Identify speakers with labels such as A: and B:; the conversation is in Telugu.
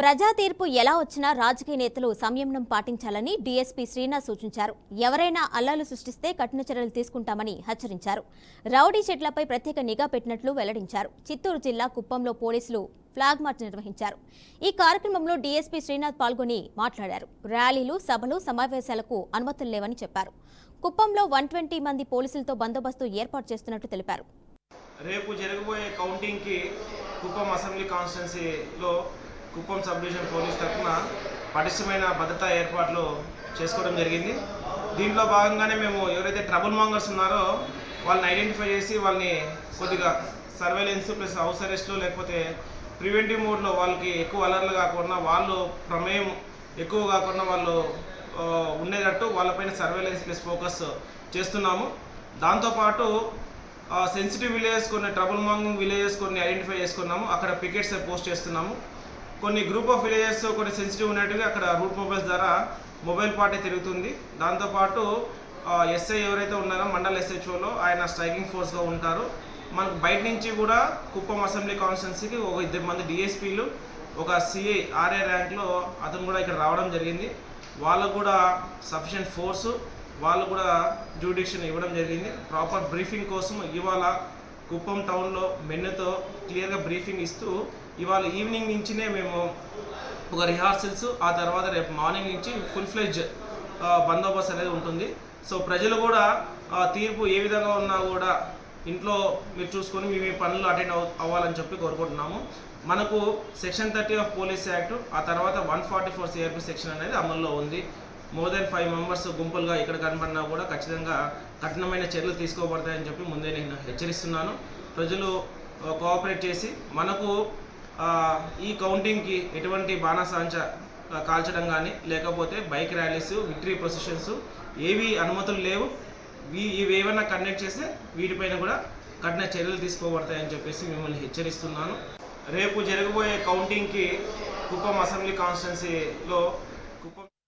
A: ప్రజా తీర్పు ఎలా వచ్చినా రాజకీయ నేతలు సంయమనం పాటించాలని డీఎస్పీ శ్రీనాథ్ సూచించారు. ఎవరైనా అల్లాలు సృష్టిస్తే కఠిన చర్యలు తీసుకుంటామని హెచ్చరించారు. రౌడీ షెడ్లపై ప్రత్యేక నిఘా పెట్టినట్లు వెల్లడించారు. చిత్తూరు జిల్లా కుప్పంలో పోలీసులు ఫ్లాగ్ మార్చ్ నిర్వహించారు. ఈ కార్యక్రమంలో డీఎస్పీ శ్రీనాథ్ పాల్గొని మాట్లాడారు. ర్యాలీలు, సభలు, సమావేశాలకు అనుమతులు లేవని చెప్పారు. కుప్పంలో 120 మంది పోలీసులతో బందోబస్తు ఏర్పాటు చేస్తున్నట్లు తెలిపారు.
B: రేపు జరగబోయే కౌంటింగ్కి కుప్పం అసెంబ్లీ కాన్స్టిట్యున్సీలో కుప్పం సబ్ డివిజన్ పోలీస్ తరఫున పటిష్టమైన భద్రతా ఏర్పాట్లు చేసుకోవడం జరిగింది. దీంట్లో భాగంగానే మేము ఎవరైతే ట్రబుల్ మాంగర్స్ ఉన్నారో వాళ్ళని ఐడెంటిఫై చేసి వాళ్ళని కొద్దిగా సర్వేలెన్స్ ప్లస్ హౌస్ అరెస్ట్లో లేకపోతే ప్రివెంటివ్ మోడ్లో వాళ్ళకి ఎక్కువ అలర్లు కాకుండా వాళ్ళు ప్రమేయం ఎక్కువ కాకుండా వాళ్ళు ఉండేటట్టు వాళ్ళపైన సర్వేలెన్స్ ప్లస్ ఫోకస్ చేస్తున్నాము. దాంతోపాటు సెన్సిటివ్ విలేజెస్ కొన్ని ట్రబుల్ మాంగింగ్ విలేజెస్ కొన్ని ఐడెంటిఫై చేసుకున్నాము. అక్కడ పికెట్స్ పోస్ట్ చేస్తున్నాము. కొన్ని గ్రూప్ ఆఫ్ విలేజెస్ కొన్ని సెన్సిటివ్ ఉన్నట్టుగా అక్కడ రూట్ మొబైల్స్ ద్వారా మొబైల్ పార్టీ తిరుగుతుంది. దాంతోపాటు ఎస్ఐ ఎవరైతే ఉన్నారో మండల్ ఎస్హెచ్ఓలో ఆయన స్ట్రైకింగ్ ఫోర్స్గా ఉంటారు. మనకు బయట నుంచి కూడా కుప్పం అసెంబ్లీ కాన్స్టిట్యున్సీకి ఒక 2 మంది డిఎస్పీలు, ఒక సిఐ ఆర్ఏ ర్యాంక్లో అతను కూడా ఇక్కడ రావడం జరిగింది. వాళ్ళకు కూడా సఫిషియెంట్ ఫోర్సు, వాళ్ళు కూడా జ్యూడిక్షన్ ఇవ్వడం జరిగింది. ప్రాపర్ బ్రీఫింగ్ కోసం ఇవాళ కుప్పం టౌన్లో మెన్నుతో క్లియర్గా బ్రీఫింగ్ ఇస్తూ ఇవాళ ఈవినింగ్ నుంచినే మేము ఒక రిహార్సల్స్, ఆ తర్వాత రేపు మార్నింగ్ నుంచి ఫుల్ ఫ్లెడ్జ్ బందోబస్తు అనేది ఉంటుంది. సో ప్రజలు కూడా తీర్పు ఏ విధంగా ఉన్నా కూడా ఇంట్లో మీరు చూసుకొని మీ పనులు అటెండ్ అవ్వాలని చెప్పి కోరుకుంటున్నాము. మనకు సెక్షన్ 30 ఆఫ్ పోలీస్ యాక్ట్, ఆ తర్వాత 144 సిఆర్పి సెక్షన్ అనేది అమల్లో ఉంది. మోర్ దెన్ 5 మెంబర్స్ గుంపులుగా ఇక్కడ కనబడినా కూడా ఖచ్చితంగా కఠినమైన చర్యలు తీసుకోబడతాయని చెప్పి ముందే నేను హెచ్చరిస్తున్నాను. ప్రజలు కోఆపరేట్ చేసి మనకు ఈ కౌంటింగ్కి ఎటువంటి బాణాసంచ కాల్చడం కానీ లేకపోతే బైక్ ర్యాలీస్, విక్టరీ ప్రొసెషన్స్ ఏవి అనుమతులు లేవు. ఇవి ఏమైనా కండక్ట్ చేస్తే వీటిపైన కూడా కఠిన చర్యలు తీసుకోబడతాయని చెప్పేసి మిమ్మల్ని హెచ్చరిస్తున్నాను. రేపు జరగబోయే కౌంటింగ్కి కుప్పం అసెంబ్లీ కాన్స్టిట్యున్సీలో